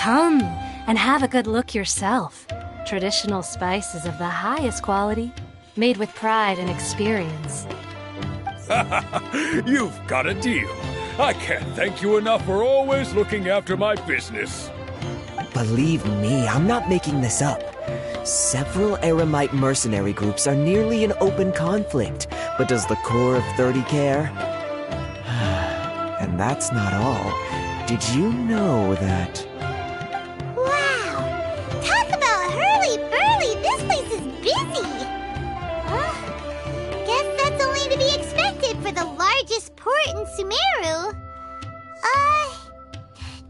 Come and have a good look yourself. Traditional spices of the highest quality, made with pride and experience. You've got a deal. I can't thank you enough for always looking after my business. Believe me, I'm not making this up. Several Eremite mercenary groups are nearly in open conflict, but does the core of 30 care? And that's not all. Did you know that... Wow! Talk about hurly-burly! This place is busy! Guess that's only to be expected for the largest port in Sumeru.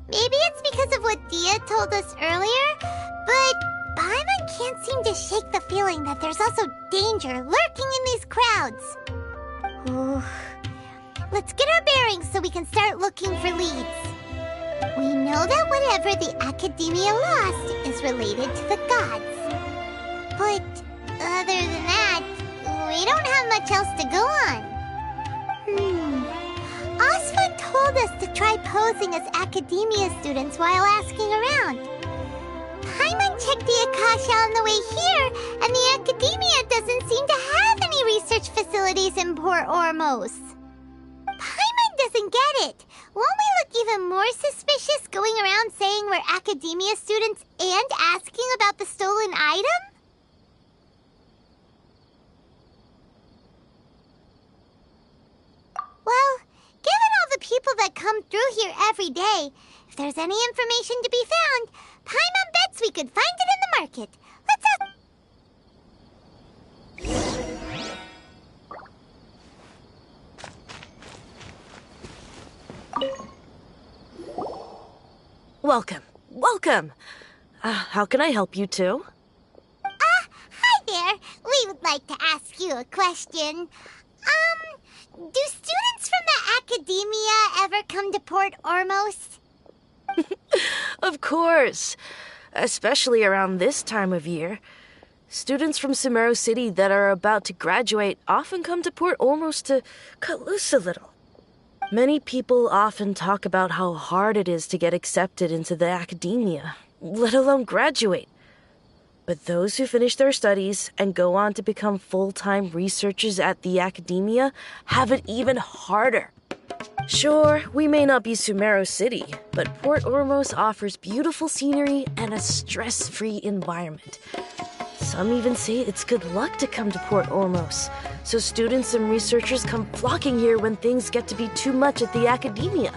Maybe it's because of what Dia told us earlier, but Paimon can't seem to shake the feeling that there's also danger lurking in these crowds. Ooh. Let's get our bearings so we can start looking for leads. We know that whatever the Academia lost is related to the gods. But other than that, we don't have much else to go on. Osfa told us to try posing as Academia students while asking around. Paimon checked the Akasha on the way here, and the Academia doesn't seem to have any research facilities in Port Ormos. Paimon doesn't get it. Won't we look even more suspicious going around saying we're Academia students and asking about the stolen item? Well, given all the people that come through here every day, if there's any information to be found, Paimon bets we could find it in the market. Let's Welcome. How can I help you two? Hi there. We would like to ask you a question. Do students from the Academia ever come to Port Ormos? Of course. Especially around this time of year. Students from Sumeru City that are about to graduate often come to Port Ormos to cut loose a little. Many people often talk about how hard it is to get accepted into the Academia, let alone graduate. But those who finish their studies and go on to become full-time researchers at the Academia have it even harder. Sure, we may not be Sumeru City, but Port Ormos offers beautiful scenery and a stress-free environment. Some even say it's good luck to come to Port Ormos, so students and researchers come flocking here when things get to be too much at the Academia.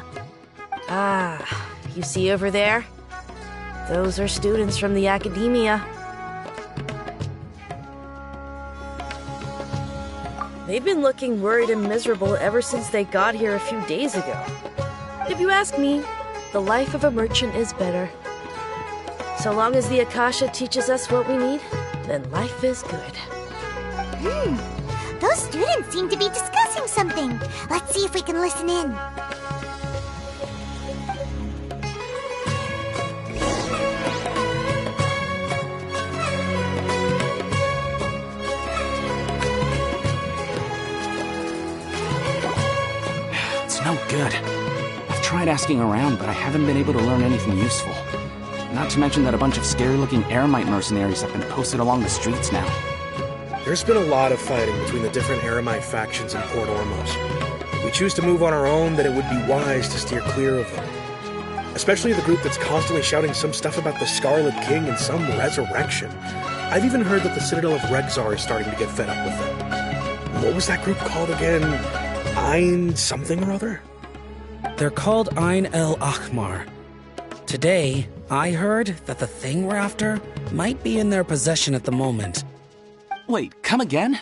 You see over there? Those are students from the Academia. They've been looking worried and miserable ever since they got here a few days ago. If you ask me, the life of a merchant is better. So long as the Akasha teaches us what we need, then life is good. Those students seem to be discussing something. Let's see if we can listen in. It's no good. I've tried asking around, but I haven't been able to learn anything useful. Not to mention that a bunch of scary-looking Eremite mercenaries have been posted along the streets now. There's been a lot of fighting between the different Eremite factions in Port Ormos. If we choose to move on our own, then it would be wise to steer clear of them. Especially the group that's constantly shouting some stuff about the Scarlet King and some resurrection. I've even heard that the Citadel of Rexar is starting to get fed up with them. What was that group called again? Ein something or other? They're called Ein El Akhmar. Today, I heard that the thing we're after might be in their possession at the moment. Wait, come again?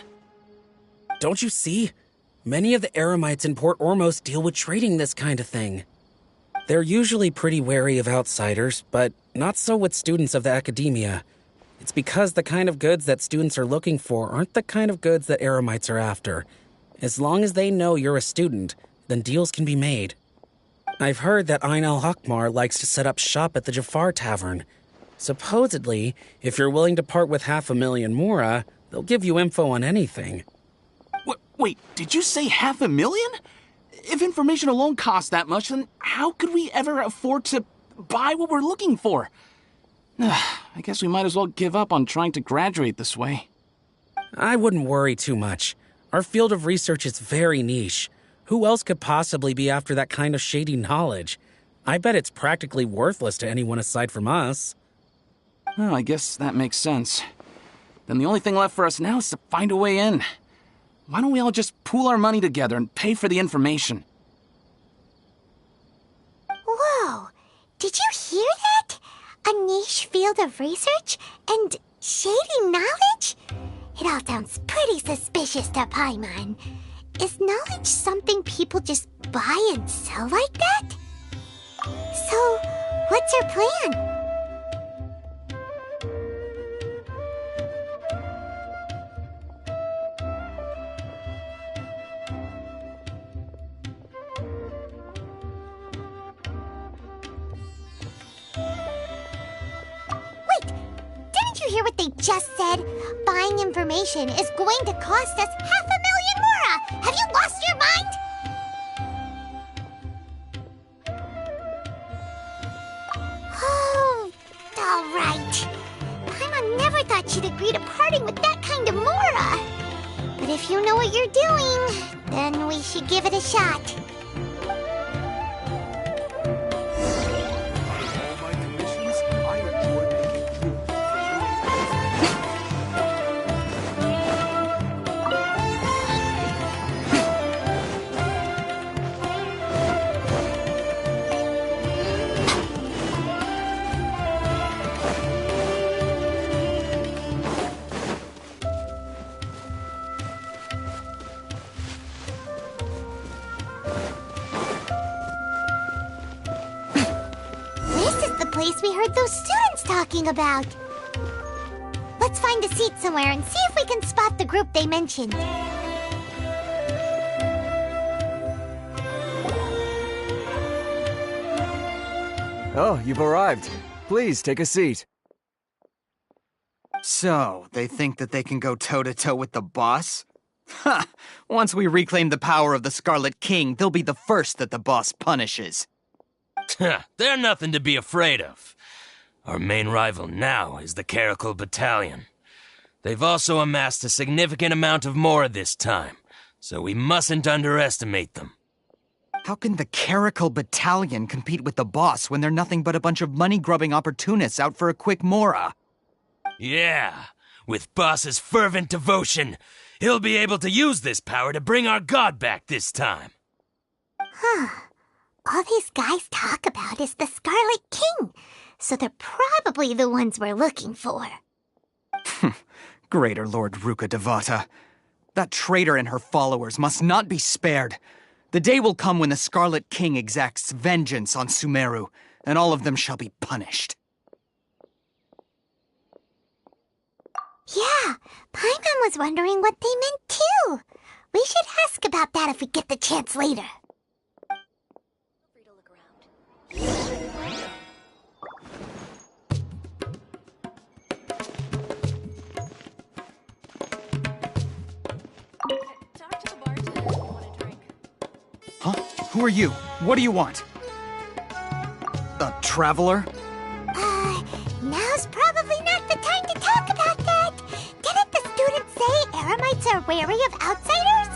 Don't you see? Many of the Eremites in Port Ormos deal with trading this kind of thing. They're usually pretty wary of outsiders, but not so with students of the Academia. It's because the kind of goods that students are looking for aren't the kind of goods that Eremites are after. As long as they know you're a student, then deals can be made. I've heard that Ein al-Hakmar likes to set up shop at the Jafar Tavern. Supposedly, if you're willing to part with 500,000 Mora, they'll give you info on anything. Wait, did you say 500,000? If information alone costs that much, then how could we ever afford to buy what we're looking for. I guess we might as well give up on trying to graduate this way. I wouldn't worry too much. Our field of research is very niche. Who else could possibly be after that kind of shady knowledge? I bet it's practically worthless to anyone aside from us. Well, I guess that makes sense. Then the only thing left for us now is to find a way in. Why don't we all just pool our money together and pay for the information? Whoa! Did you hear that? A niche field of research and shady knowledge? It all sounds pretty suspicious to Paimon. Is knowledge something people just buy and sell like that? So, what's your plan? You hear what they just said? Buying information is going to cost us 500,000 mora! Have you lost your mind? Oh, alright. Paimon never thought she'd agree to parting with that kind of mora. But if you know what you're doing, then we should give it a shot. We heard those students talking about. Let's find a seat somewhere and see if we can spot the group they mentioned. Oh, you've arrived. Please, take a seat. So, they think that they can go toe-to-toe with the boss? Ha! Once we reclaim the power of the Scarlet King, they'll be the first that the boss punishes. They're nothing to be afraid of. Our main rival now is the Caracal Battalion. They've also amassed a significant amount of mora this time, so we mustn't underestimate them. How can the Caracal Battalion compete with the boss when they're nothing but a bunch of money-grubbing opportunists out for a quick mora? Yeah, with boss's fervent devotion, he'll be able to use this power to bring our god back this time. Huh. All these guys talk about is the Scarlet King, so they're probably the ones we're looking for. Greater Lord Ruka Devata. That traitor and her followers must not be spared. The day will come when the Scarlet King exacts vengeance on Sumeru, and all of them shall be punished. Yeah, Paimon was wondering what they meant too. We should ask about that if we get the chance later. Huh? Who are you? What do you want? A traveler? Now's probably not the time to talk about that. Didn't the students say Eremites are wary of outsiders?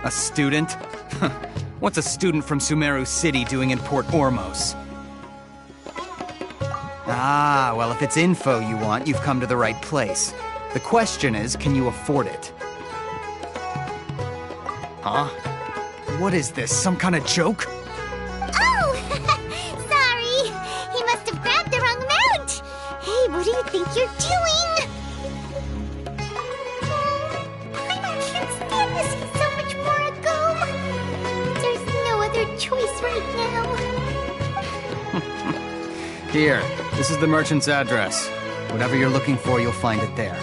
A student? What's a student from Sumeru City doing in Port Ormos? Ah, well, if it's info you want, you've come to the right place. The question is, can you afford it? Huh? What is this, some kind of joke? Oh! Sorry! He must have grabbed the wrong amount! Hey, what do you think you're doing? Paimon can't stand to see so much more go. There's no other choice right now. Here, this is the merchant's address. Whatever you're looking for, you'll find it there.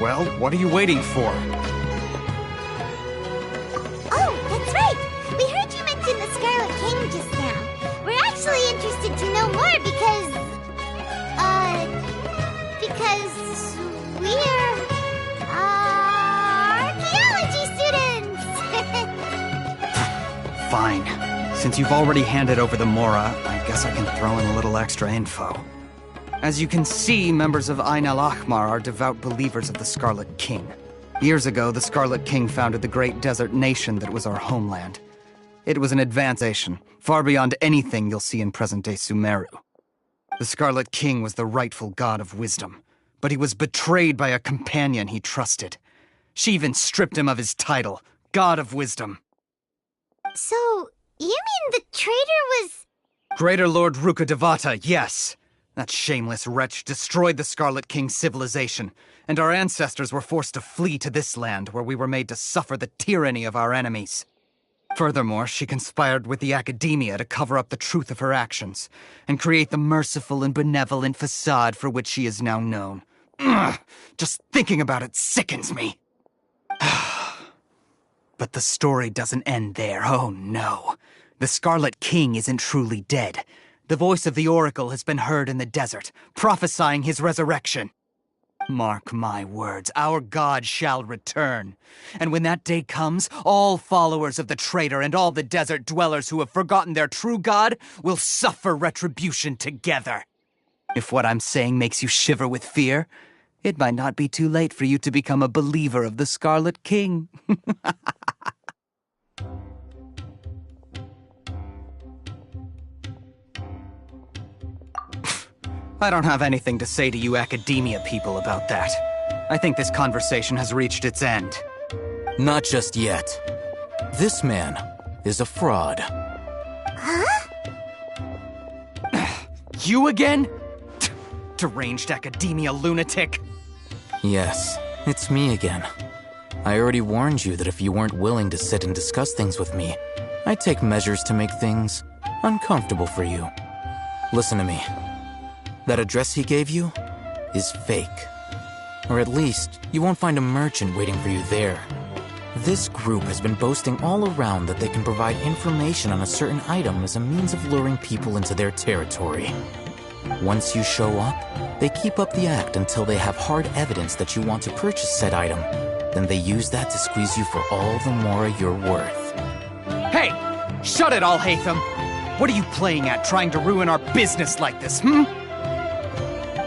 Well, what are you waiting for? Oh, that's right! We heard you mention the Scarlet King just now. We're actually interested to know more because we're, archaeology students! Fine. Since you've already handed over the Mora, I guess I can throw in a little extra info. As you can see, members of Ain al-Ahmar are devout believers of the Scarlet King. Years ago, the Scarlet King founded the great desert nation that was our homeland. It was an advanced nation, far beyond anything you'll see in present-day Sumeru. The Scarlet King was the rightful god of wisdom, but he was betrayed by a companion he trusted. She even stripped him of his title, God of Wisdom. So, you mean the traitor was... Greater Lord Rukkhadevata, yes. That shameless wretch destroyed the Scarlet King's civilization, and our ancestors were forced to flee to this land where we were made to suffer the tyranny of our enemies. Furthermore, she conspired with the Academia to cover up the truth of her actions, and create the merciful and benevolent facade for which she is now known. Ugh, just thinking about it sickens me. But the story doesn't end there, oh no. The Scarlet King isn't truly dead. The voice of the Oracle has been heard in the desert, prophesying his resurrection. Mark my words, our god shall return. And when that day comes, all followers of the traitor and all the desert dwellers who have forgotten their true god will suffer retribution together. If what I'm saying makes you shiver with fear, it might not be too late for you to become a believer of the Scarlet King. I don't have anything to say to you Academia people about that. I think this conversation has reached its end. Not just yet. This man is a fraud. Huh? You again? Deranged Academia lunatic. Yes, it's me again. I already warned you that if you weren't willing to sit and discuss things with me, I'd take measures to make things uncomfortable for you. Listen to me. That address he gave you is fake. Or at least, you won't find a merchant waiting for you there. This group has been boasting all around that they can provide information on a certain item as a means of luring people into their territory. Once you show up, they keep up the act until they have hard evidence that you want to purchase said item. Then they use that to squeeze you for all the more you're worth. Hey! Shut it, Al-Haytham! What are you playing at, trying to ruin our business like this,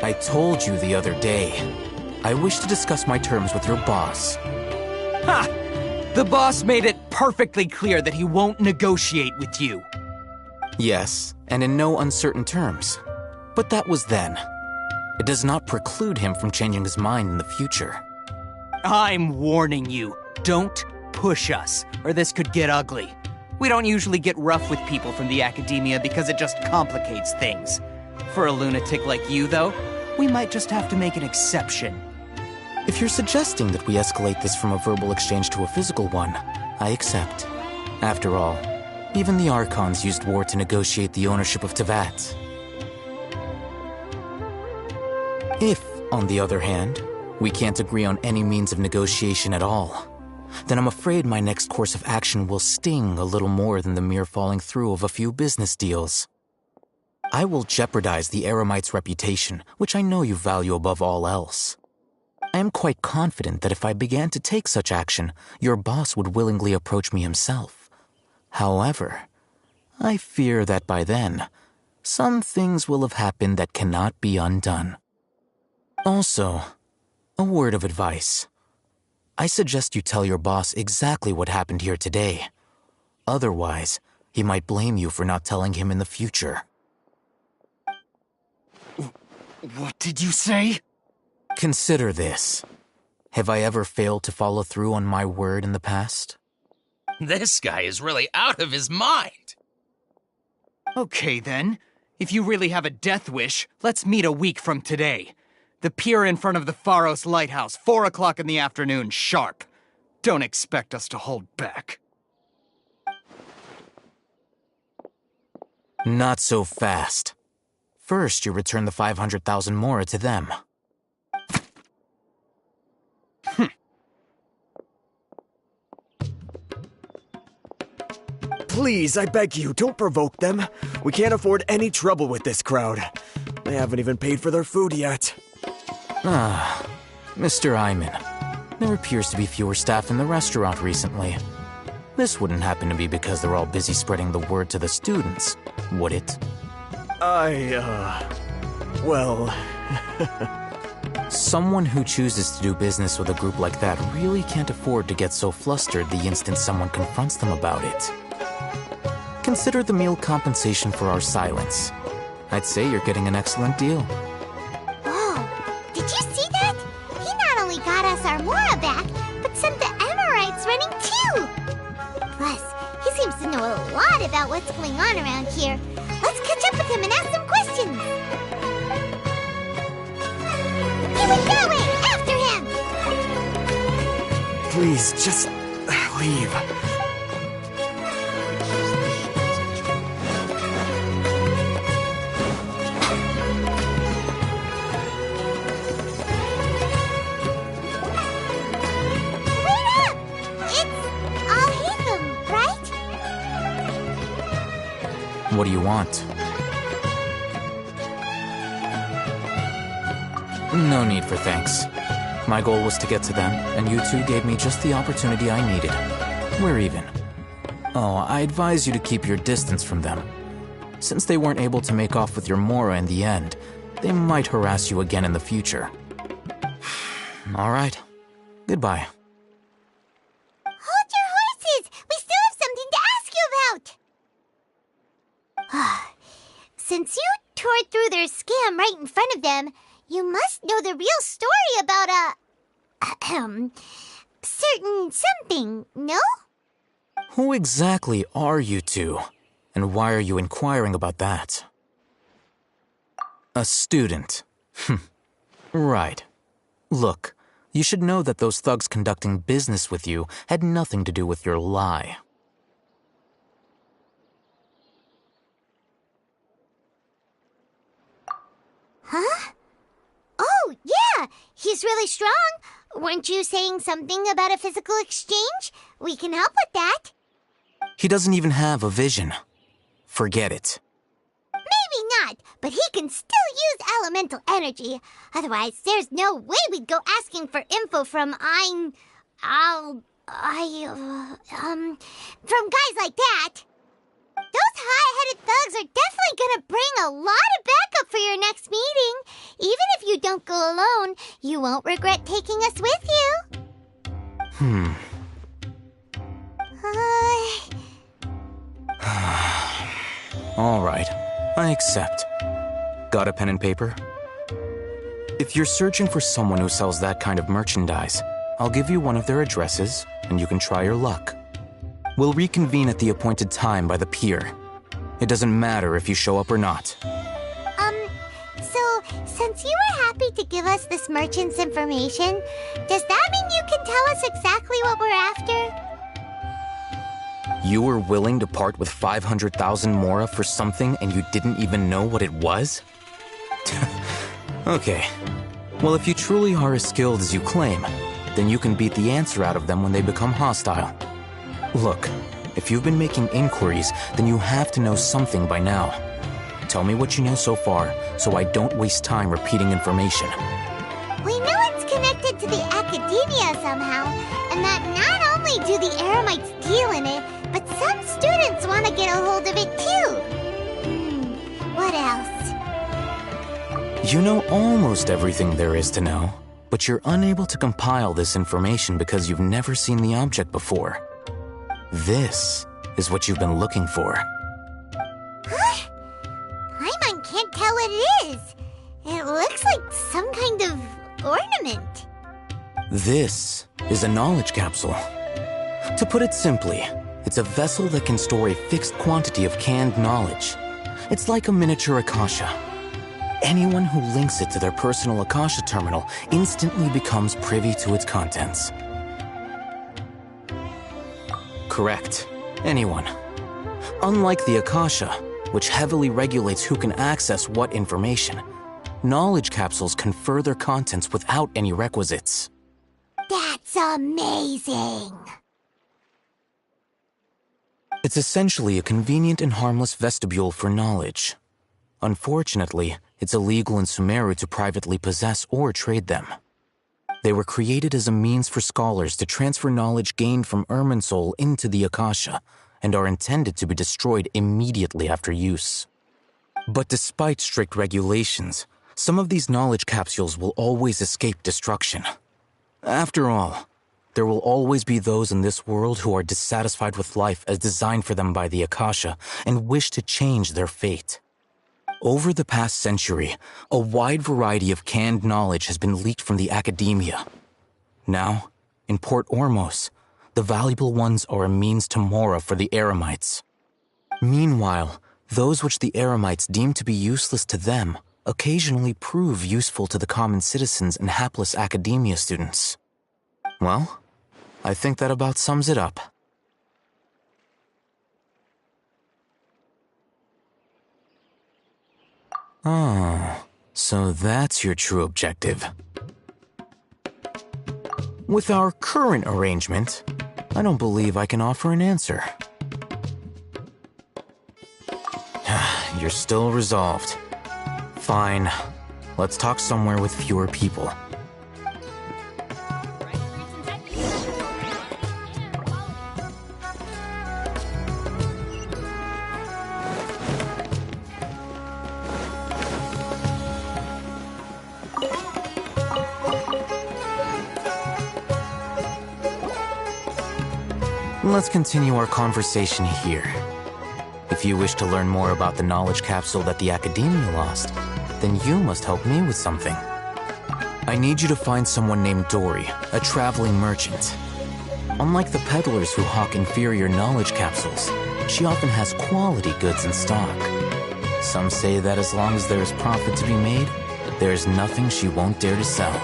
I told you the other day. I wish to discuss my terms with your boss. Ha! The boss made it perfectly clear that he won't negotiate with you. Yes, and in no uncertain terms. But that was then. It does not preclude him from changing his mind in the future. I'm warning you. Don't push us, or this could get ugly. We don't usually get rough with people from the Academia because it just complicates things. For a lunatic like you, though, we might just have to make an exception. If you're suggesting that we escalate this from a verbal exchange to a physical one, I accept. After all, even the Archons used war to negotiate the ownership of Tevat. If, on the other hand, we can't agree on any means of negotiation at all, then I'm afraid my next course of action will sting a little more than the mere falling through of a few business deals. I will jeopardize the Eremites' reputation, which I know you value above all else. I am quite confident that if I began to take such action, your boss would willingly approach me himself. However, I fear that by then, some things will have happened that cannot be undone. Also, a word of advice. I suggest you tell your boss exactly what happened here today. Otherwise, he might blame you for not telling him in the future. What did you say? Consider this. Have I ever failed to follow through on my word in the past? This guy is really out of his mind. Okay, then. If you really have a death wish, let's meet a week from today. The pier in front of the Pharos Lighthouse, 4 o'clock in the afternoon, sharp. Don't expect us to hold back. Not so fast. First, you return the 500,000 Mora to them. Please, I beg you, don't provoke them. We can't afford any trouble with this crowd. They haven't even paid for their food yet. Mr. Iman. There appears to be fewer staff in the restaurant recently. This wouldn't happen to be because they're all busy spreading the word to the students, would it? Well... Someone who chooses to do business with a group like that really can't afford to get so flustered the instant someone confronts them about it. Consider the meal compensation for our silence. I'd say you're getting an excellent deal. Whoa, did you see that? He not only got us our Mora back, but sent the Amorites running too! Plus, he seems to know a lot about what's going on around here. Let's catch up with him and ask some questions! He went that way! After him! Please, just leave. Wait up! It's Al-Hatham, right? What do you want? No need for thanks. My goal was to get to them, and you two gave me just the opportunity I needed. We're even. Oh, I advise you to keep your distance from them. Since they weren't able to make off with your Mora in the end, they might harass you again in the future. All right. Goodbye. Hold your horses! We still have something to ask you about! Since you tore through their scam right in front of them, you must know the real story about certain something, no? Who exactly are you two? And why are you inquiring about that? A student. Right. Look, you should know that those thugs conducting business with you had nothing to do with your lie. Huh? Oh, yeah! He's really strong! Weren't you saying something about a physical exchange? We can help with that. He doesn't even have a vision. Forget it. Maybe not, but he can still use elemental energy. Otherwise, there's no way we'd go asking for info from from guys like that. Those high-headed thugs are definitely gonna bring a lot of backup for your next meeting. Even if you don't go alone, you won't regret taking us with you. All right, I accept. Got a pen and paper? If you're searching for someone who sells that kind of merchandise, I'll give you one of their addresses, and you can try your luck. We'll reconvene at the appointed time by the pier. It doesn't matter if you show up or not. So, since you were happy to give us this merchant's information, does that mean you can tell us exactly what we're after? You were willing to part with 500,000 Mora for something and you didn't even know what it was? Okay. Well, if you truly are as skilled as you claim, then you can beat the answer out of them when they become hostile. Look, if you've been making inquiries, then you have to know something by now. Tell me what you know so far, so I don't waste time repeating information. We know it's connected to the academia somehow, and that not only do the Eremites deal in it, but some students want to get a hold of it too. What else? You know almost everything there is to know, but you're unable to compile this information because you've never seen the object before. This is what you've been looking for. Huh? Paimon can't tell what it is. It looks like some kind of ornament. This is a knowledge capsule. To put it simply, it's a vessel that can store a fixed quantity of canned knowledge. It's like a miniature Akasha. Anyone who links it to their personal Akasha terminal instantly becomes privy to its contents. Correct. Anyone. Unlike the Akasha, which heavily regulates who can access what information, knowledge capsules confer their contents without any requisites. That's amazing! It's essentially a convenient and harmless vestibule for knowledge. Unfortunately, it's illegal in Sumeru to privately possess or trade them. They were created as a means for scholars to transfer knowledge gained from Irminsul into the Akasha, and are intended to be destroyed immediately after use. But despite strict regulations, some of these knowledge capsules will always escape destruction. After all, there will always be those in this world who are dissatisfied with life as designed for them by the Akasha and wish to change their fate. Over the past century, a wide variety of canned knowledge has been leaked from the academia. Now, in Port Ormos, the valuable ones are a means to Mora for the Eremites. Meanwhile, those which the Eremites deem to be useless to them occasionally prove useful to the common citizens and hapless academia students. Well, I think that about sums it up. Oh, so that's your true objective. With our current arrangement, I don't believe I can offer an answer. You're still resolved. Fine. Let's talk somewhere with fewer people. Let's continue our conversation here. If you wish to learn more about the knowledge capsule that the Academia lost, then you must help me with something. I need you to find someone named Dory, a traveling merchant. Unlike the peddlers who hawk inferior knowledge capsules, she often has quality goods in stock. Some say that as long as there is profit to be made, there is nothing she won't dare to sell.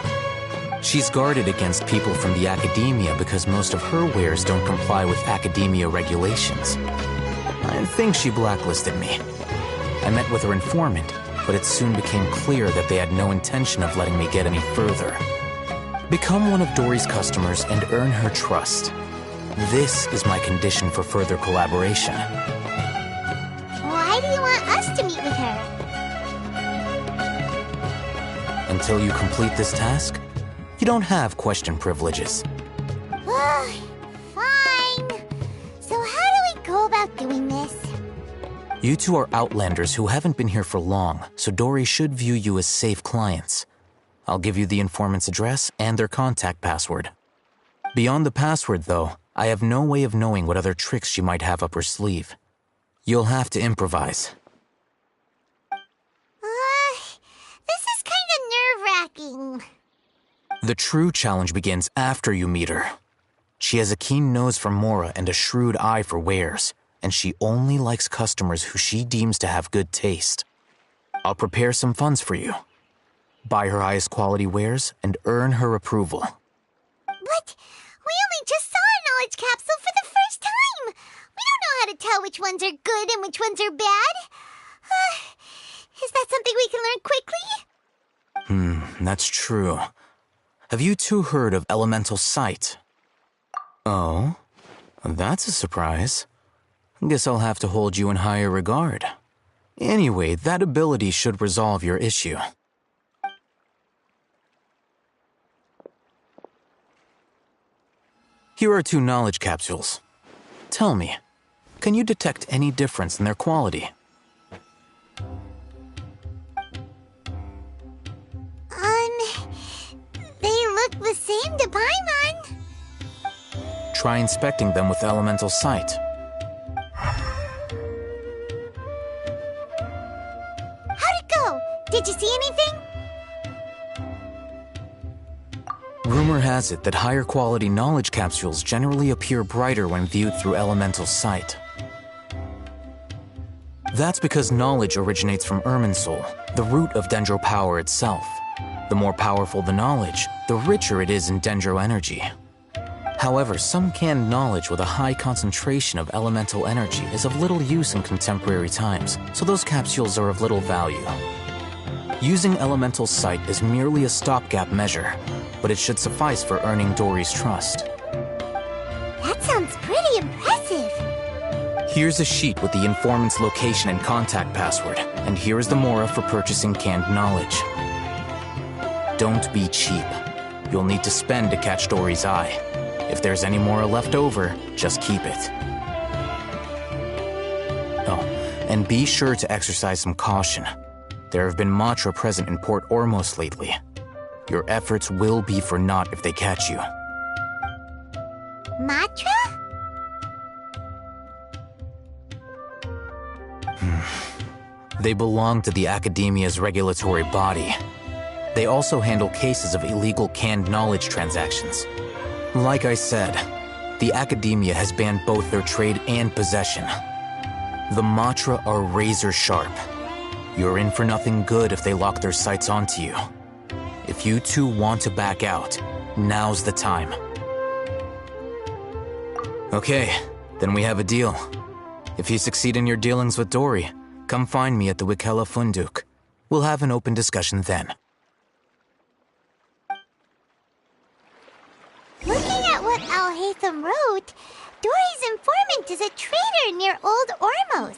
She's guarded against people from the Academia because most of her wares don't comply with Academia regulations. I think she blacklisted me. I met with her informant, but it soon became clear that they had no intention of letting me get any further. Become one of Dory's customers and earn her trust. This is my condition for further collaboration. Why do you want us to meet with her? Until you complete this task, you don't have question privileges. Fine. So how do we go about doing this? You two are Outlanders who haven't been here for long, so Dory should view you as safe clients. I'll give you the informant's address and their contact password. Beyond the password, though, I have no way of knowing what other tricks she might have up her sleeve. You'll have to improvise. This is kind of nerve-wracking. The true challenge begins after you meet her. She has a keen nose for Mora and a shrewd eye for wares, and she only likes customers who she deems to have good taste. I'll prepare some funds for you. Buy her highest quality wares and earn her approval. But we only just saw a knowledge capsule for the first time. We don't know how to tell which ones are good and which ones are bad. Is that something we can learn quickly? That's true. Have you two heard of elemental sight? Oh, that's a surprise. Guess I'll have to hold you in higher regard. Anyway, that ability should resolve your issue. Here are 2 knowledge capsules. Tell me, can you detect any difference in their quality? They look the same to Paimon. Try inspecting them with elemental sight. How'd it go? Did you see anything? Rumor has it that higher quality knowledge capsules generally appear brighter when viewed through elemental sight. That's because knowledge originates from Irminsul, the root of Dendro power itself. The more powerful the knowledge, the richer it is in Dendro energy. However, some canned knowledge with a high concentration of elemental energy is of little use in contemporary times, so those capsules are of little value. Using elemental sight is merely a stopgap measure, but it should suffice for earning Dory's trust. That sounds pretty impressive. Here's a sheet with the informant's location and contact password, and here is the Mora for purchasing canned knowledge. Don't be cheap. You'll need to spend to catch Dory's eye. If there's any more left over, just keep it. Oh, and be sure to exercise some caution. There have been Matra present in Port Ormos lately. Your efforts will be for naught if they catch you. Matra? They belong to the Academia's regulatory body. They also handle cases of illegal canned knowledge transactions. Like I said, the Academia has banned both their trade and possession. The Matra are razor sharp. You're in for nothing good if they lock their sights onto you. If you two want to back out, now's the time. Okay, then we have a deal. If you succeed in your dealings with Dory, come find me at the Wikela Funduk. We'll have an open discussion then. Looking at what Al-Haytham wrote, Dory's informant is a traitor near Old Ormos.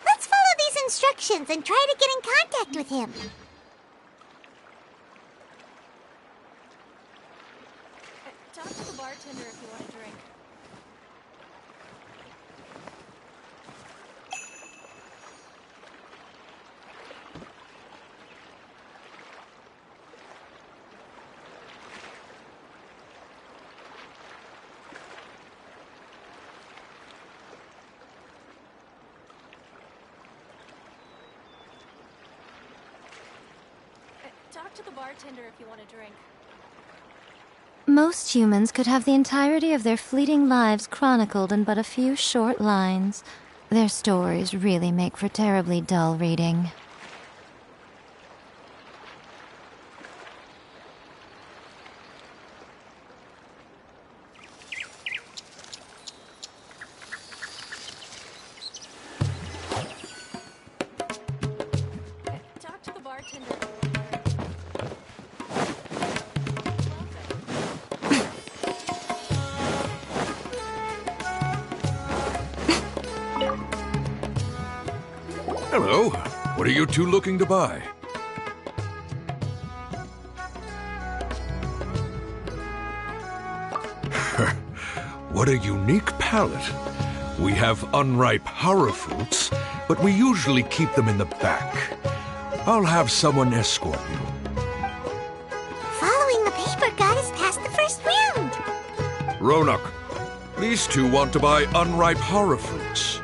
Let's follow these instructions and try to get in contact with him. Talk to the bartender if you want a drink. Talk to the bartender if you want a drink. Most humans could have the entirety of their fleeting lives chronicled in but a few short lines. Their stories really make for terribly dull reading. Talk to the bartender. Hello. What are you two looking to buy? What a unique palate. We have unripe horror fruits, but we usually keep them in the back. I'll have someone escort you. Following the paper got us past the first round. Ronak, these two want to buy unripe horror fruits.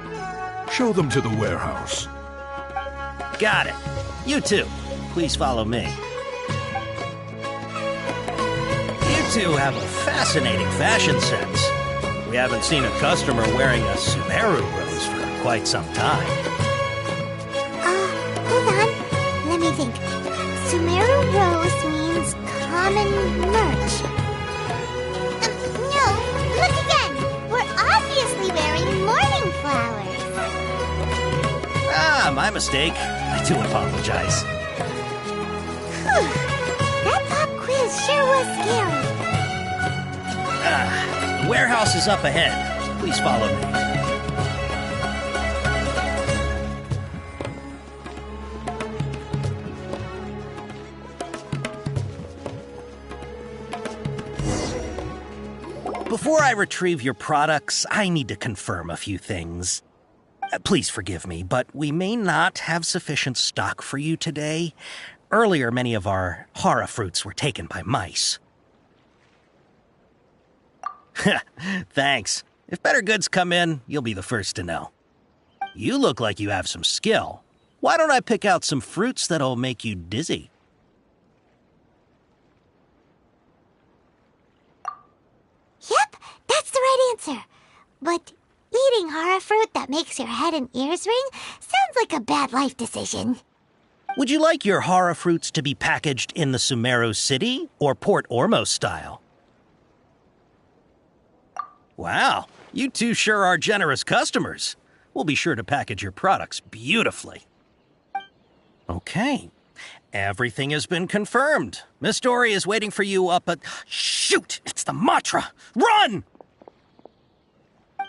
Show them to the warehouse. Got it. You two, please follow me. You two have a fascinating fashion sense. We haven't seen a customer wearing a Sumeru rose for quite some time. Hold on. Let me think. Sumeru rose means common merch. No, look again. We're obviously wearing morning flowers. Ah, my mistake. I do apologize. Whew. That pop quiz sure was scary. The warehouse is up ahead. Please follow me. Before I retrieve your products, I need to confirm a few things. Please forgive me, but we may not have sufficient stock for you today. Earlier, many of our hara fruits were taken by mice. Thanks. If better goods come in, you'll be the first to know. You look like you have some skill. Why don't I pick out some fruits that'll make you dizzy? Yep, that's the right answer. But eating hara fruit that makes your head and ears ring sounds like a bad life decision. Would you like your hara fruits to be packaged in the Sumeru City or Port Ormos style? Wow, you two sure are generous customers. We'll be sure to package your products beautifully. Okay, everything has been confirmed. Miss Dory is waiting for you up at... Shoot, it's the Matra! Run!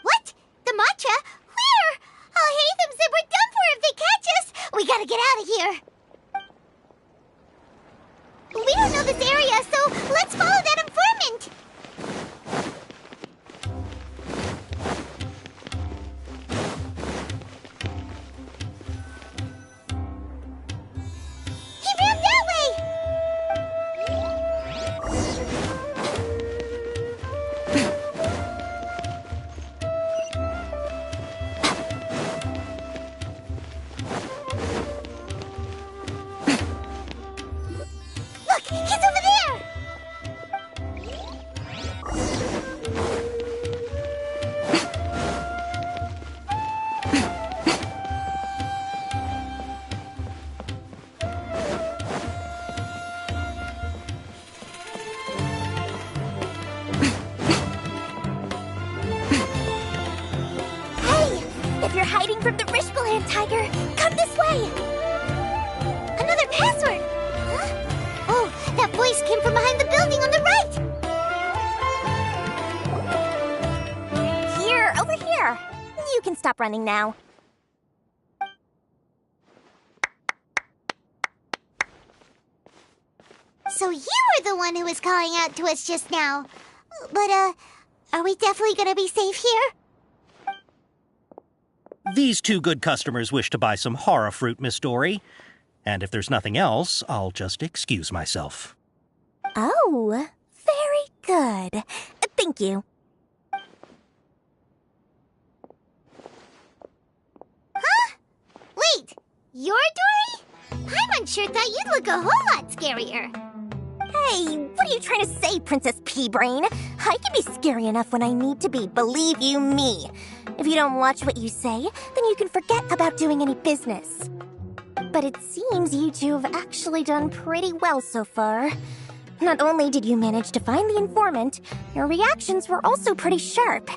What? The Matra? Where? Al-Haytham said we're done for if they catch us. We gotta get out of here. We don't know this area, so hiding from the Rishbaland tiger. Come this way. Another password. Huh? Oh, that voice came from behind the building on the right. Here, over here. You can stop running now. So you were the one who was calling out to us just now. But, are we definitely gonna be safe here? These two good customers wish to buy some horror fruit, Miss Dory. And if there's nothing else, I'll just excuse myself. Oh, very good. Thank you. Huh? Wait, you're Dory? Paimon sure thought you'd look a whole lot scarier. Hey, what are you trying to say, Princess Pea-Brain? I can be scary enough when I need to be, believe you me. If you don't watch what you say, then you can forget about doing any business. But it seems you two have actually done pretty well so far. Not only did you manage to find the informant, your reactions were also pretty sharp.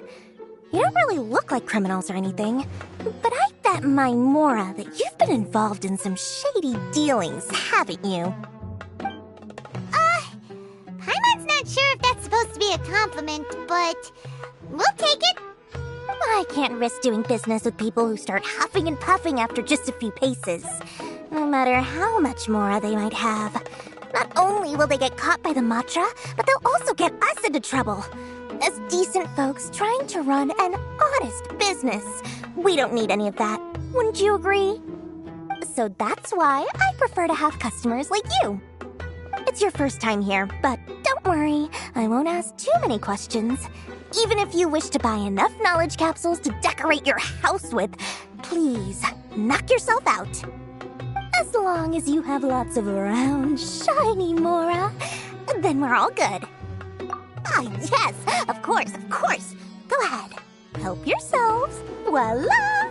You don't really look like criminals or anything, but I bet my Mora that you've been involved in some shady dealings, haven't you? Paimon's not sure if that's supposed to be a compliment, but we'll take it. I can't risk doing business with people who start huffing and puffing after just a few paces, no matter how much Mora they might have. Not only will they get caught by the Matra, but they'll also get us into trouble. As decent folks trying to run an honest business, we don't need any of that. Wouldn't you agree? So that's why I prefer to have customers like you. It's your first time here, but don't worry, I won't ask too many questions. Even if you wish to buy enough knowledge capsules to decorate your house with, please, knock yourself out. As long as you have lots of round, shiny Mora, then we're all good. Ah, yes, of course, of course. Go ahead, help yourselves. Voila!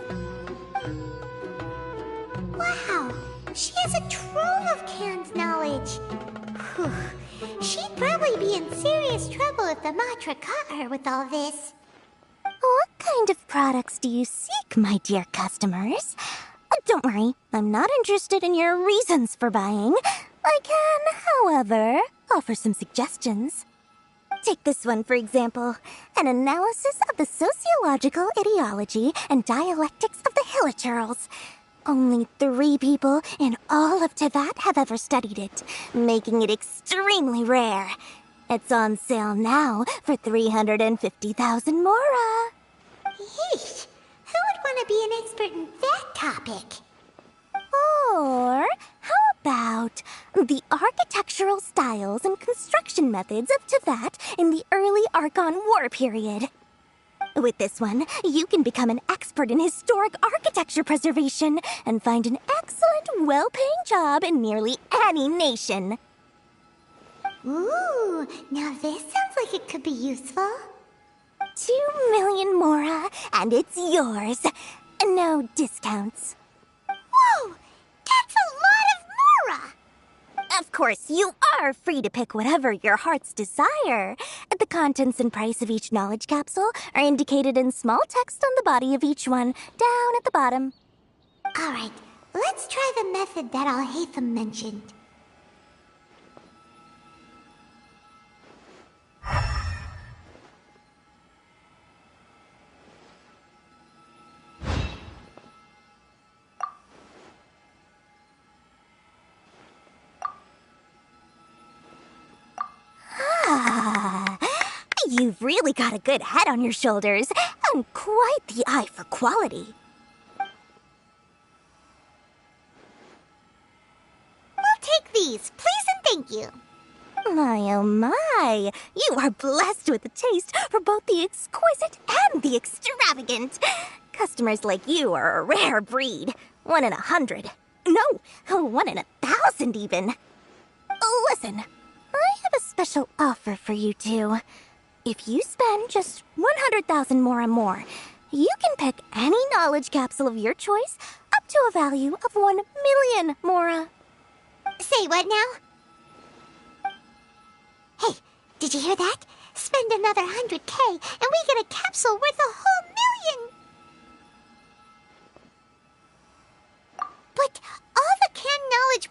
Wow, she has a trove of canned knowledge. Whew. She'd probably be in serious trouble if the Matra caught her with all this. What kind of products do you seek, my dear customers? Don't worry, I'm not interested in your reasons for buying. I can, however, offer some suggestions. Take this one, for example. An analysis of the sociological ideology and dialectics of the Hilichurls. Only 3 people in all of Teyvat have ever studied it, making it extremely rare. It's on sale now for 350,000 Mora. Yeesh, who would want to be an expert in that topic? Or how about the architectural styles and construction methods of Teyvat in the early Archon War period? With this one, you can become an expert in historic architecture preservation and find an excellent, well-paying job in nearly any nation. Ooh, now this sounds like it could be useful. 2 million Mora, and it's yours. No discounts. Whoa, that's a lot of Mora! Of course, you are free to pick whatever your heart's desire. The contents and price of each knowledge capsule are indicated in small text on the body of each one, down at the bottom. All right, let's try the method that Al-Haytham mentioned. You've really got a good head on your shoulders, and quite the eye for quality. We'll take these, please and thank you. My, oh my, you are blessed with a taste for both the exquisite and the extravagant. Customers like you are a rare breed, 1 in 100. No, 1 in 1,000 even. Listen, I have a special offer for you two. If you spend just 100,000 Mora more, you can pick any knowledge capsule of your choice up to a value of 1 million Mora. Say what now? Hey, did you hear that? Spend another 100K and we get a capsule worth a whole million!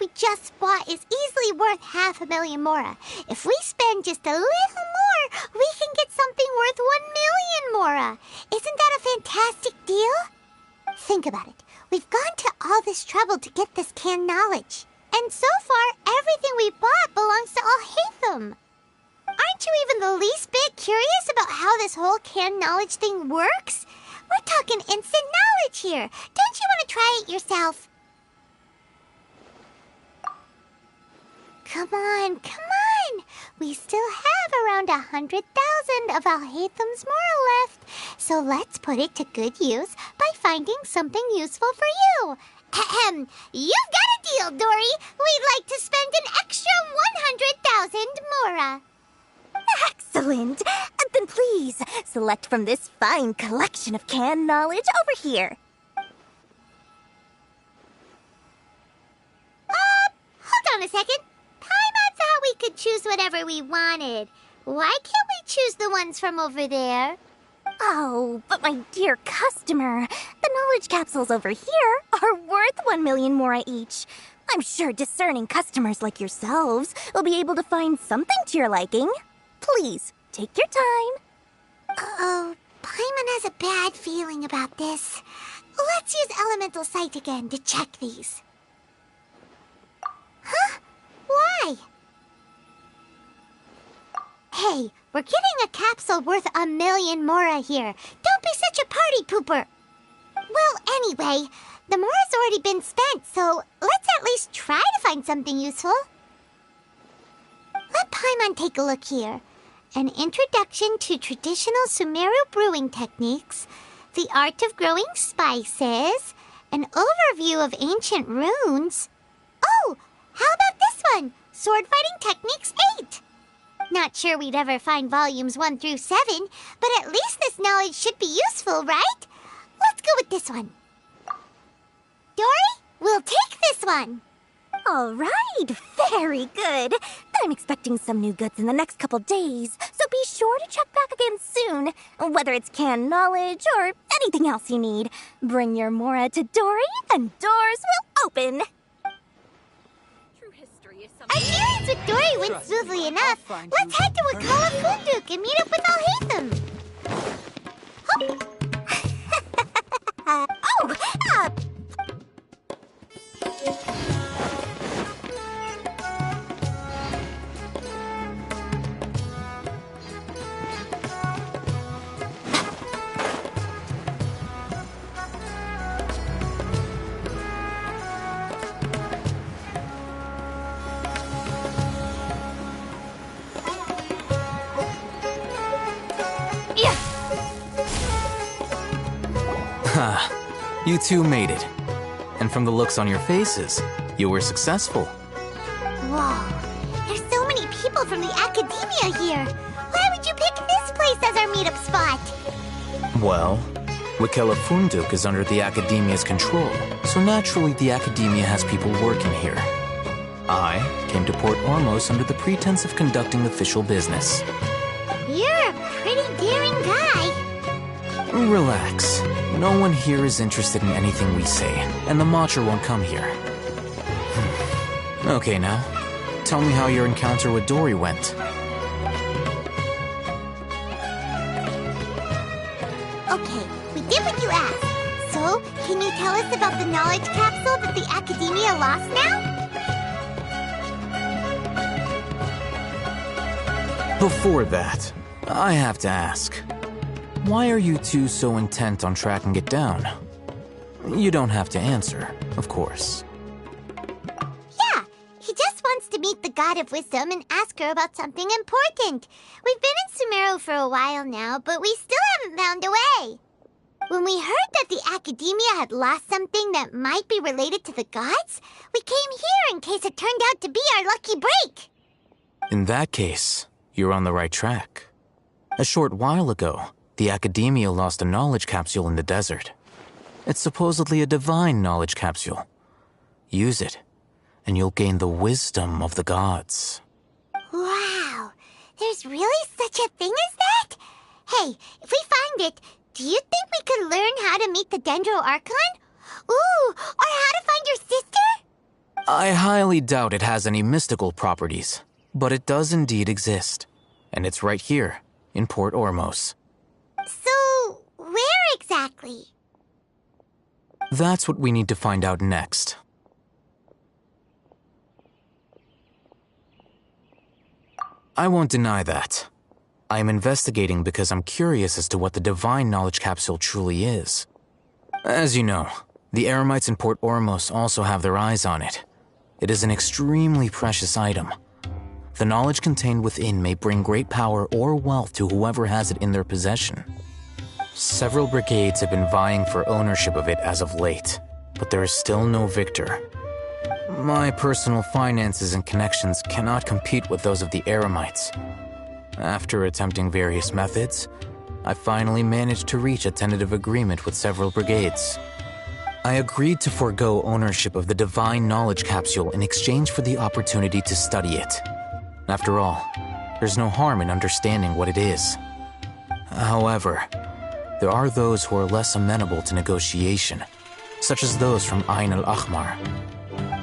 we just bought is easily worth 500,000 mora. If we spend just a little more, we can get something worth 1,000,000 mora. Isn't that a fantastic deal? Think about it. We've gone to all this trouble to get this canned knowledge. And so far, everything we bought belongs to Alhaitham. Aren't you even the least bit curious about how this whole canned knowledge thing works? We're talking instant knowledge here. Don't you want to try it yourself? Come on. We still have around 100,000 of Alhaitham's moral left. So let's put it to good use by finding something useful for you. Ahem. You've got a deal, Dory. We'd like to spend an extra 100,000 mora. Excellent. Then please, select from this fine collection of canned knowledge over here. Hold on a second. Paimon thought we could choose whatever we wanted. Why can't we choose the ones from over there? Oh, but my dear customer, the knowledge capsules over here are worth 1,000,000 mora each. I'm sure discerning customers like yourselves will be able to find something to your liking. Please, take your time. Uh-oh, Paimon has a bad feeling about this. Let's use Elemental Sight again to check these. Huh? Why? Hey, we're getting a capsule worth 1,000,000 mora here. Don't be such a party pooper. Well, anyway, the mora's already been spent, so let's at least try to find something useful. Let Paimon take a look here. An introduction to traditional Sumeru brewing techniques, the art of growing spices, an overview of ancient runes. Oh, how about this one? Sword Fighting Techniques 8. Not sure we'd ever find volumes 1 through 7, but at least this knowledge should be useful, right? Let's go with this one. Dory, we'll take this one. All right, very good. I'm expecting some new goods in the next couple days, so be sure to check back again soon. Whether it's canned knowledge or anything else you need, bring your mora to Dory and doors will open. Our dealings with Dory went smoothly enough. Let's head to Wakala Funduk and meet up with Alhaitham. You two made it. And from the looks on your faces, you were successful. Whoa, there's so many people from the academia here. Why would you pick this place as our meetup spot? Well, Wakela Funduk is under the Academia's control, so naturally the Academia has people working here. I came to Port Ormos under the pretense of conducting official business. You're a pretty daring guy. Relax. No one here is interested in anything we say, and the Matcher won't come here. Okay, now, tell me how your encounter with Dory went. Okay, we did what you asked. So, can you tell us about the knowledge capsule that the Academia lost now? Before that, I have to ask. Why are you two so intent on tracking it down? You don't have to answer, of course. Yeah, he just wants to meet the God of Wisdom and ask her about something important. We've been in Sumeru for a while now, but we still haven't found a way. When we heard that the Academia had lost something that might be related to the gods, we came here in case it turned out to be our lucky break. In that case, you're on the right track. A short while ago, the Academia lost a knowledge capsule in the desert. It's supposedly a divine knowledge capsule. Use it, and you'll gain the wisdom of the gods. Wow, there's really such a thing as that? Hey, if we find it, do you think we could learn how to meet the Dendro Archon? Ooh, or how to find your sister? I highly doubt it has any mystical properties, but it does indeed exist. And it's right here, in Port Ormos. So, where exactly? That's what we need to find out next. I won't deny that. I am investigating because I'm curious as to what the Divine Knowledge Capsule truly is. As you know, the Eremites in Port Ormos also have their eyes on it. It is an extremely precious item. The knowledge contained within may bring great power or wealth to whoever has it in their possession. Several brigades have been vying for ownership of it as of late, but there is still no victor. My personal finances and connections cannot compete with those of the Eremites. After attempting various methods, I finally managed to reach a tentative agreement with several brigades. I agreed to forego ownership of the Divine Knowledge Capsule in exchange for the opportunity to study it. After all, there's no harm in understanding what it is. However, there are those who are less amenable to negotiation, such as those from Ain al-Ahmar.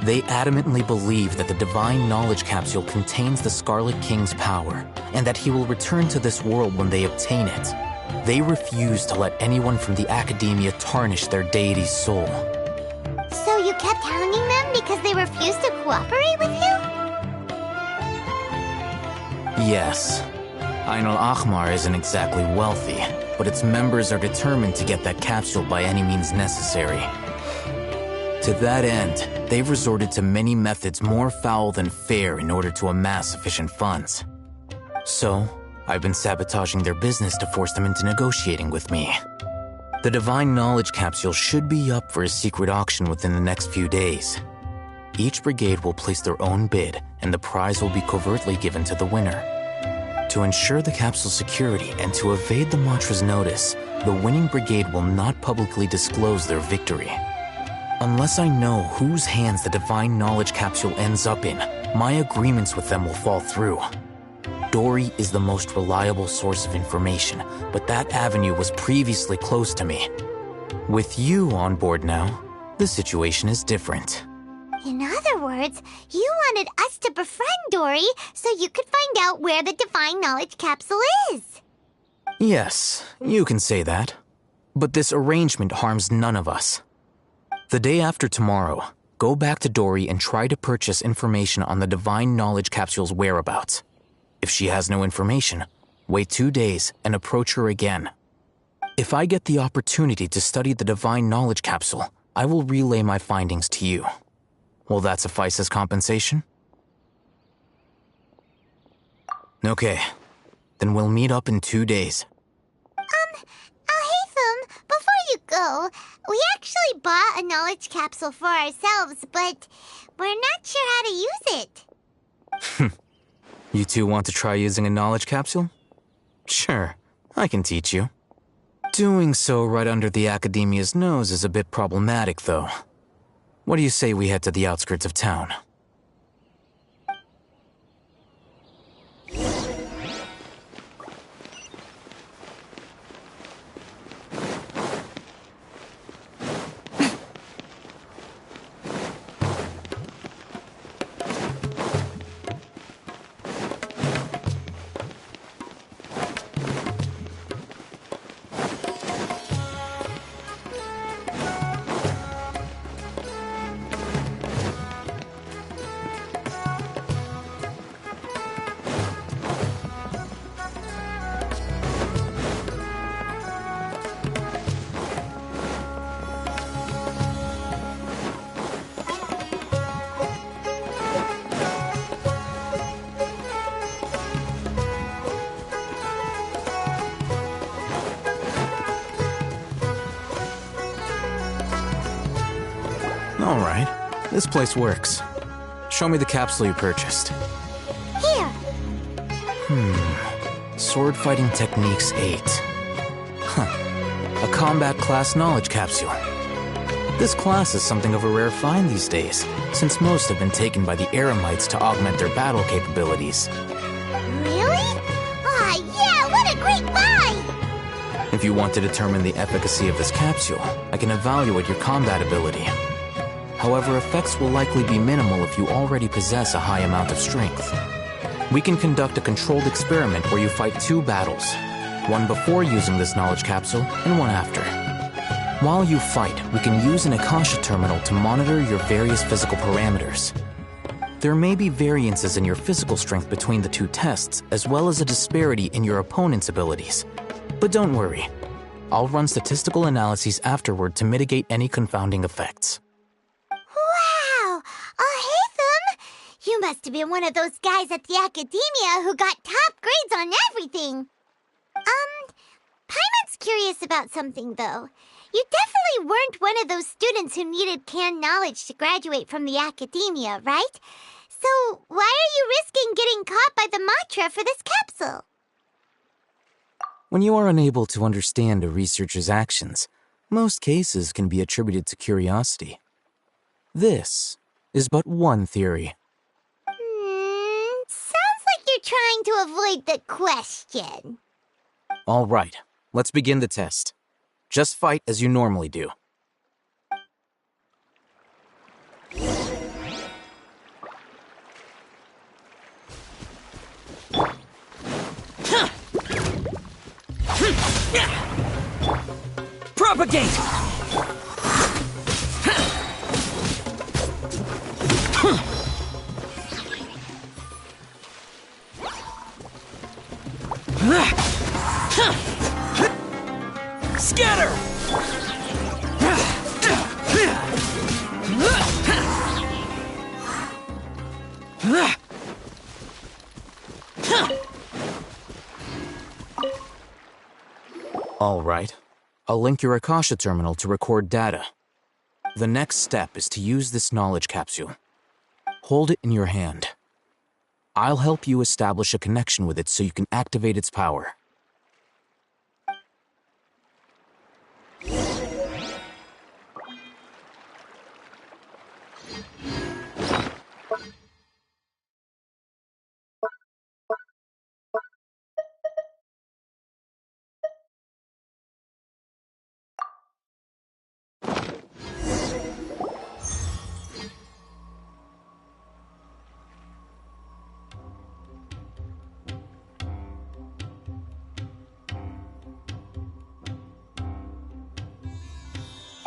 They adamantly believe that the Divine Knowledge Capsule contains the Scarlet King's power, and that he will return to this world when they obtain it. They refuse to let anyone from the Academia tarnish their deity's soul. So you kept hounding them because they refused to cooperate with you? Yes. Ain al-Ahmar isn't exactly wealthy, but its members are determined to get that capsule by any means necessary. To that end, they've resorted to many methods more foul than fair in order to amass sufficient funds. So, I've been sabotaging their business to force them into negotiating with me. The Divine Knowledge Capsule should be up for a secret auction within the next few days. Each brigade will place their own bid, and the prize will be covertly given to the winner. To ensure the capsule's security and to evade the mantra's notice, the winning brigade will not publicly disclose their victory. Unless I know whose hands the Divine Knowledge Capsule ends up in, my agreements with them will fall through. Dory is the most reliable source of information, but that avenue was previously closed to me. With you on board now, the situation is different. In other words, you wanted us to befriend Dory so you could find out where the Divine Knowledge Capsule is. Yes, you can say that. But this arrangement harms none of us. The day after tomorrow, go back to Dory and try to purchase information on the Divine Knowledge Capsule's whereabouts. If she has no information, wait 2 days and approach her again. If I get the opportunity to study the Divine Knowledge Capsule, I will relay my findings to you. Will that suffice as compensation? Okay, then we'll meet up in 2 days. Haytham, before you go, we actually bought a knowledge capsule for ourselves, but we're not sure how to use it. You two want to try using a knowledge capsule? Sure, I can teach you. Doing so right under the Academia's nose is a bit problematic, though. What do you say we head to the outskirts of town? All right, this place works. Show me the capsule you purchased. Here. Sword Fighting Techniques 8. A combat class knowledge capsule. This class is something of a rare find these days, since most have been taken by the Eremites to augment their battle capabilities. Really? Aw, yeah, what a great buy! If you want to determine the efficacy of this capsule, I can evaluate your combat ability. However, effects will likely be minimal if you already possess a high amount of strength. We can conduct a controlled experiment where you fight 2 battles, one before using this knowledge capsule and one after. While you fight, we can use an Akasha terminal to monitor your various physical parameters. There may be variances in your physical strength between the 2 tests, as well as a disparity in your opponent's abilities. But don't worry. I'll run statistical analyses afterward to mitigate any confounding effects. Wow! Ahitham! You must have been one of those guys at the academia who got top grades on everything. Paimon's curious about something, though. You definitely weren't one of those students who needed canned knowledge to graduate from the academia, right? So why are you risking getting caught by the mantra for this capsule? When you are unable to understand a researcher's actions, most cases can be attributed to curiosity. This is but one theory. Sounds like you're trying to avoid the question. All right, let's begin the test. Just fight as you normally do. Propagate! Scatter! All right. I'll link your Akasha terminal to record data. The next step is to use this knowledge capsule. Hold it in your hand. I'll help you establish a connection with it so you can activate its power.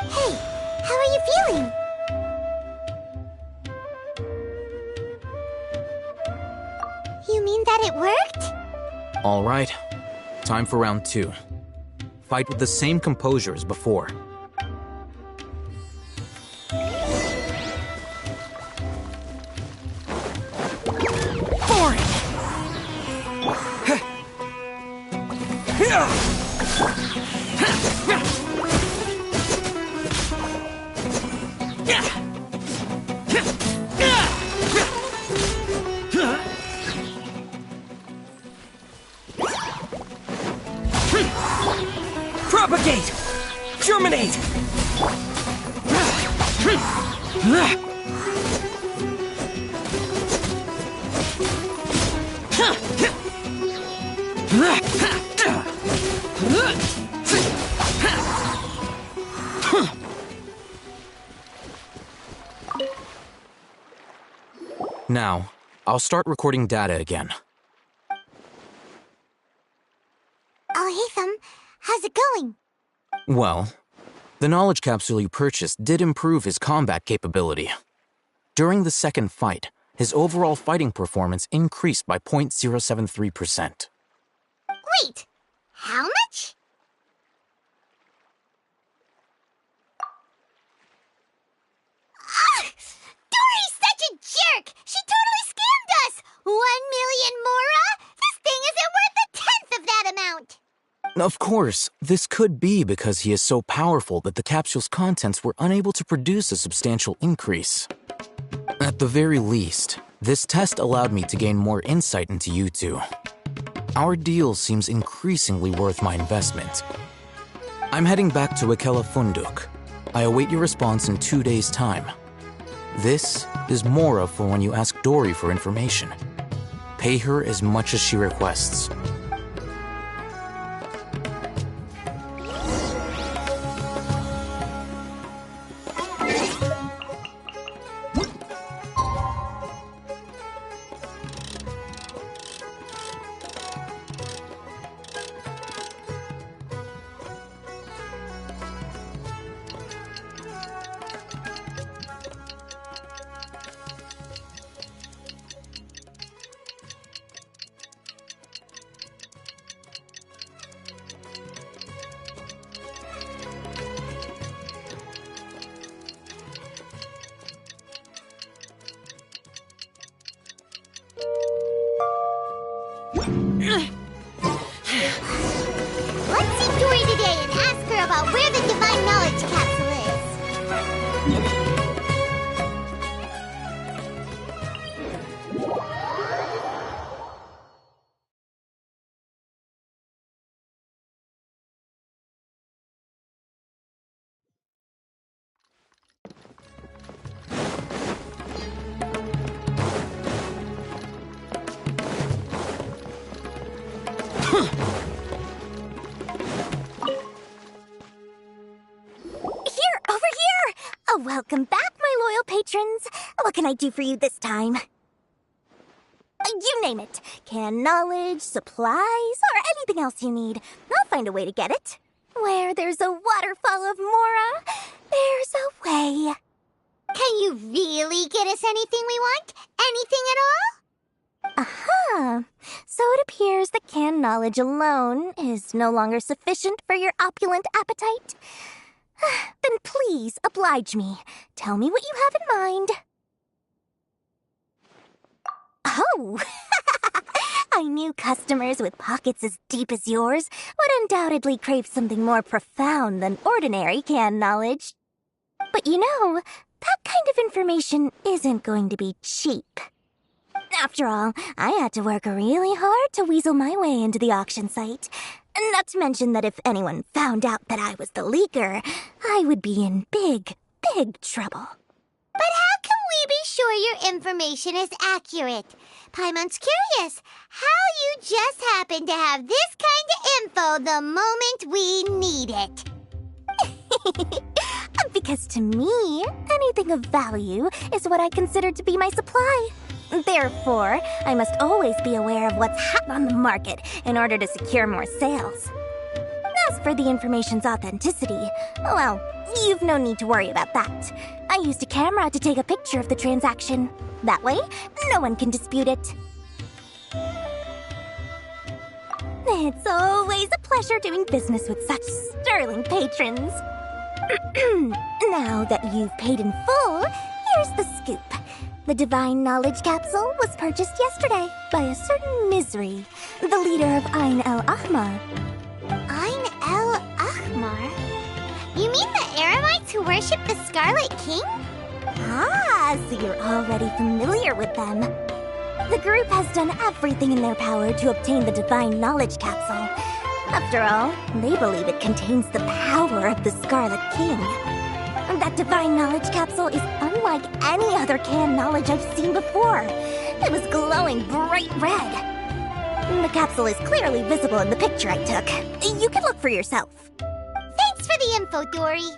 Hey, how are you feeling? You mean that it worked? All right. Time for round 2. Fight with the same composure as before. Propagate! Germinate! Now, I'll start recording data again. Ahitham, how's it going? Well, the knowledge capsule you purchased did improve his combat capability. During the second fight, his overall fighting performance increased by 0.073%. Wait, how much? Dory's such a jerk! She totally scammed us! 1 million mora? This thing isn't worth a tenth of that amount! Of course, this could be because he is so powerful that the capsule's contents were unable to produce a substantial increase. At the very least, this test allowed me to gain more insight into you two. Our deal seems increasingly worth my investment. I'm heading back to Ikela Funduk. I await your response in 2 days' time. This is Mora for when you ask Dory for information. Pay her as much as she requests. Let's see Dory today and ask her about where the Divine Knowledge Capsule is. Welcome back, my loyal patrons. What can I do for you this time? You name it. Can knowledge, supplies, or anything else you need. I'll find a way to get it. Where there's a waterfall of Mora, there's a way. Can you really get us anything we want? Anything at all? Aha! So it appears that canned knowledge alone is no longer sufficient for your opulent appetite. Then please oblige me. Tell me what you have in mind. Oh! I knew customers with pockets as deep as yours would undoubtedly crave something more profound than ordinary canned knowledge. But you know, that kind of information isn't going to be cheap. After all, I had to work really hard to weasel my way into the auction site. Not to mention that if anyone found out that I was the leaker, I would be in big, big trouble. But how can we be sure your information is accurate? Paimon's curious how you just happen to have this kind of info the moment we need it. Because to me, anything of value is what I consider to be my supply. Therefore, I must always be aware of what's hot on the market in order to secure more sales. As for the information's authenticity, well, you've no need to worry about that. I used a camera to take a picture of the transaction. That way, no one can dispute it. It's always a pleasure doing business with such sterling patrons. Now that you've paid in full, here's the scoop. The Divine Knowledge Capsule was purchased yesterday by a certain Misery, the leader of Ain el-Ahmar. Ain el-Ahmar? You mean the Eremites who worship the Scarlet King? Ah, so you're already familiar with them. The group has done everything in their power to obtain the Divine Knowledge Capsule. After all, they believe it contains the power of the Scarlet King. That Divine Knowledge Capsule is unlike any other canned knowledge I've seen before. It was glowing bright red. The capsule is clearly visible in the picture I took. You can look for yourself. Thanks for the info, Dory.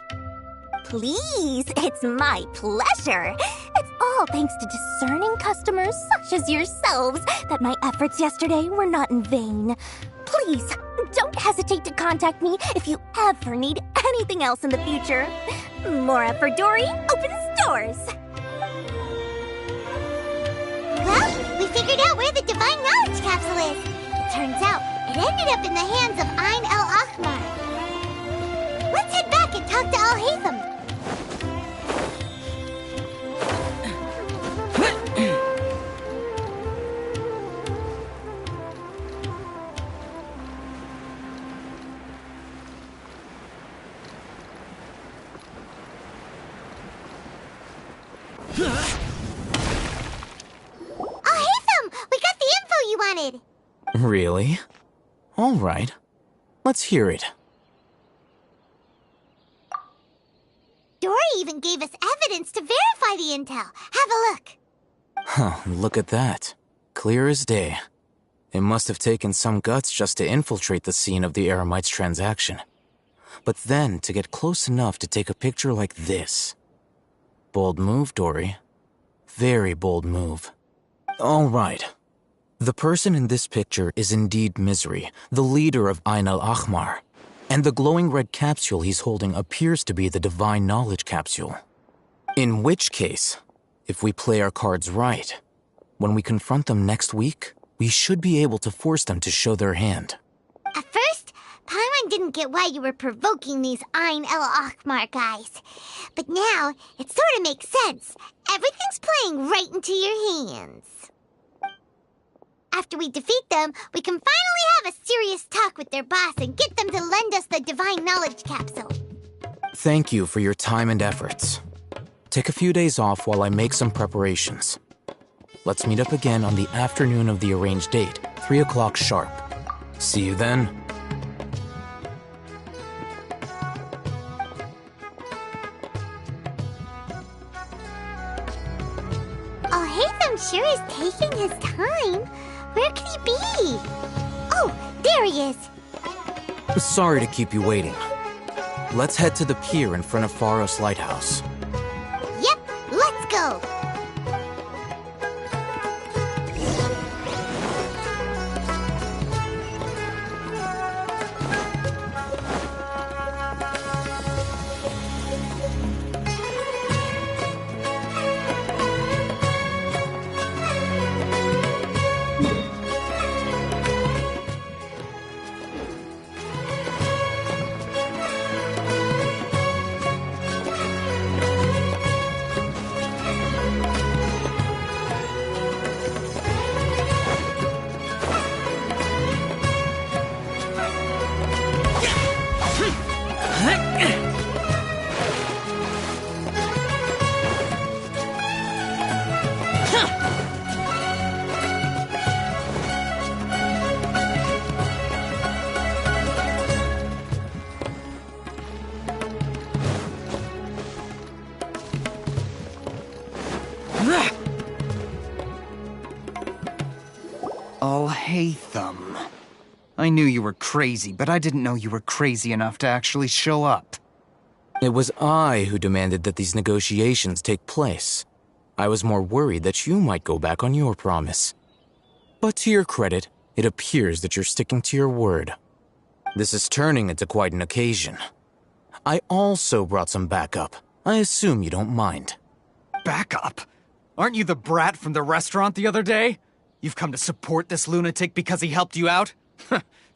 Please, it's my pleasure. It's all thanks to discerning customers such as yourselves that my efforts yesterday were not in vain. Please, don't hesitate to contact me if you ever need anything else in the future. Mora for Dory opens doors. Well, we figured out where the Divine Knowledge Capsule is. It turns out it ended up in the hands of Ain el-Ahmar. Let's head back and talk to Al-Haytham. Really? All right. Let's hear it. Dory even gave us evidence to verify the intel. Have a look. Huh, look at that. Clear as day. It must have taken some guts just to infiltrate the scene of the Eremites' transaction. But then to get close enough to take a picture like this. Bold move, Dory. Very bold move. All right. The person in this picture is indeed Misery, the leader of Ain el-Ahmar. And the glowing red capsule he's holding appears to be the Divine Knowledge Capsule. In which case, if we play our cards right, when we confront them next week, we should be able to force them to show their hand. At first, Paimon didn't get why you were provoking these Ain el-Ahmar guys. But now, it sort of makes sense. Everything's playing right into your hands. After we defeat them, we can finally have a serious talk with their boss and get them to lend us the Divine Knowledge Capsule. Thank you for your time and efforts. Take a few days off while I make some preparations. Let's meet up again on the afternoon of the arranged date, 3 o'clock sharp. See you then. Oh, Haytham sure is taking his time. Where could he be? Oh, there he is. Sorry to keep you waiting. Let's head to the pier in front of Faros Lighthouse. Yep, let's go. Oh, Haytham. I knew you were crazy, but I didn't know you were crazy enough to actually show up. It was I who demanded that these negotiations take place. I was more worried that you might go back on your promise. But to your credit, it appears that you're sticking to your word. This is turning into quite an occasion. I also brought some backup. I assume you don't mind. Backup? Aren't you the brat from the restaurant the other day? You've come to support this lunatic because he helped you out?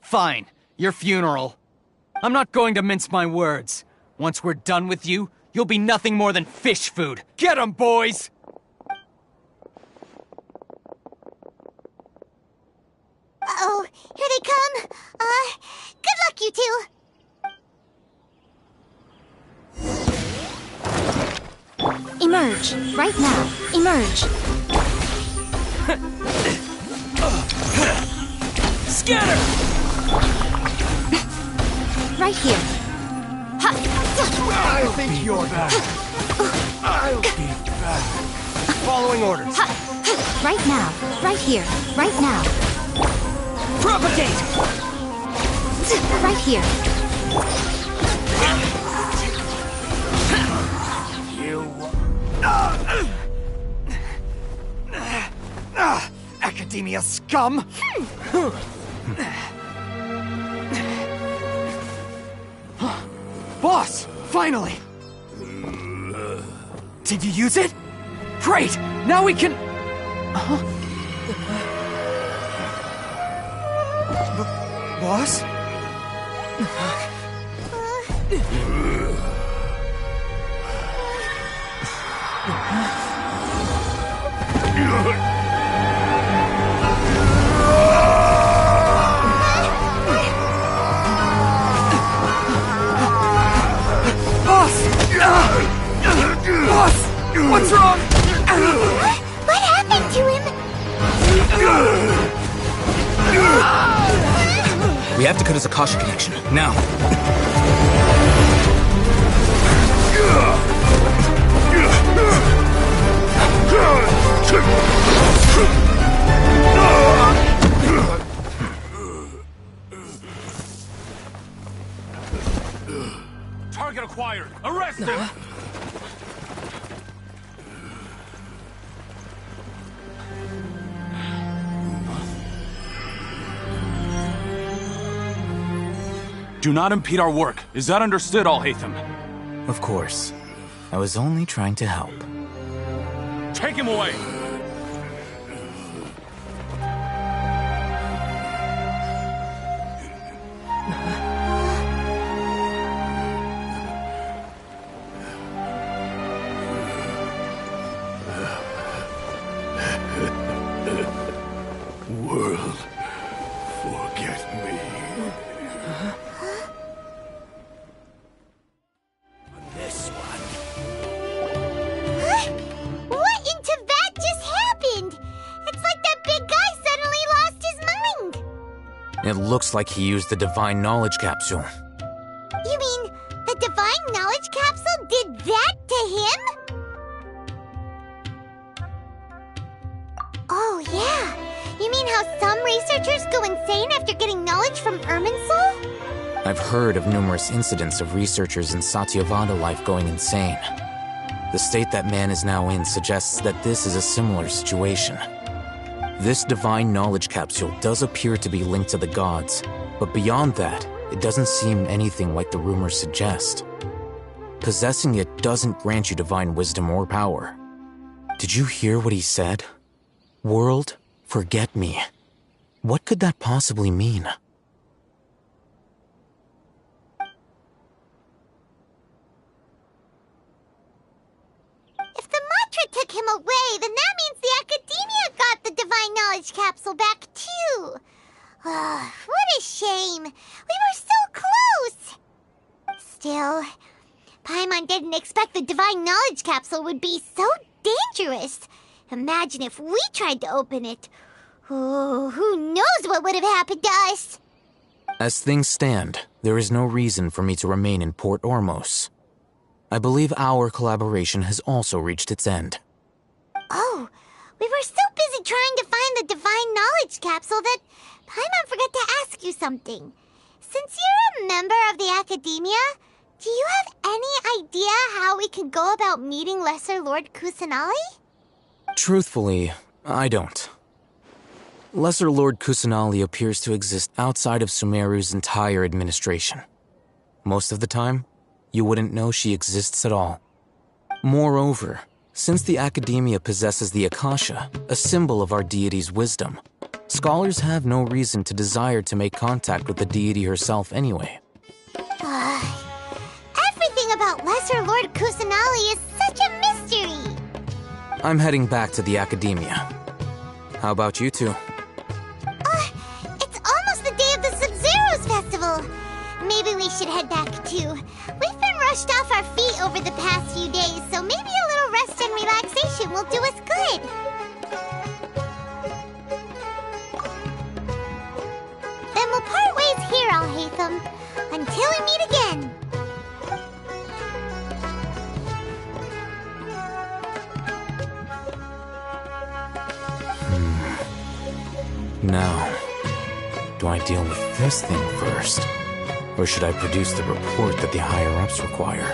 Fine, your funeral. I'm not going to mince my words. Once we're done with you, you'll be nothing more than fish food. Get 'em, boys! Uh-oh, here they come. Good luck, you two. Emerge. Right now. Emerge. Scatter! Right here. I think you're back. I'll be back. Following orders. Right now. Right here. Right now. Propagate! Right here. Academia scum! Boss! Finally! Did you use it? Great! Now we can... Boss? Boss! What's wrong? What happened to him? We have to cut his Akasha connection, now. Target acquired! Arrest him! Do not impede our work. Is that understood, Al-Haytham? Of course. I was only trying to help. Take him away! World It looks like he used the Divine Knowledge Capsule. You mean the Divine Knowledge Capsule did that to him? Oh, yeah. You mean how some researchers go insane after getting knowledge from Irminsul? I've heard of numerous incidents of researchers in Satyavada life going insane. The state that man is now in suggests that this is a similar situation. This Divine Knowledge Capsule does appear to be linked to the gods, but beyond that, it doesn't seem anything like the rumors suggest. Possessing it doesn't grant you divine wisdom or power. Did you hear what he said? World, forget me. What could that possibly mean? If the mantra took him away, then that means the Academia got the Divine Knowledge Capsule back too. What a shame. We were so close. Still, Paimon didn't expect the Divine Knowledge Capsule would be so dangerous. Imagine if we tried to open it. Oh, who knows what would have happened to us? As things stand, there is no reason for me to remain in Port Ormos. I believe our collaboration has also reached its end. Oh, we were so busy trying to find the Divine Knowledge Capsule that Paimon forgot to ask you something. Since you're a member of the Academia, do you have any idea how we can go about meeting Lesser Lord Kusanali? Truthfully, I don't. Lesser Lord Kusanali appears to exist outside of Sumeru's entire administration. Most of the time, you wouldn't know she exists at all. Moreover, since the Academia possesses the Akasha, a symbol of our deity's wisdom, scholars have no reason to desire to make contact with the deity herself anyway. Everything about Lesser Lord Kusanali is such a mystery! I'm heading back to the Academia. How about you two? It's almost the day of the Sub-Zeros Festival. Maybe we should head back too. We've been rushed off our feet over the past few days, so maybe a little rest and relaxation will do us good. Then we'll part ways here, Alhaitham, until we meet again. Now, do I deal with this thing first? Or should I produce the report that the higher-ups require?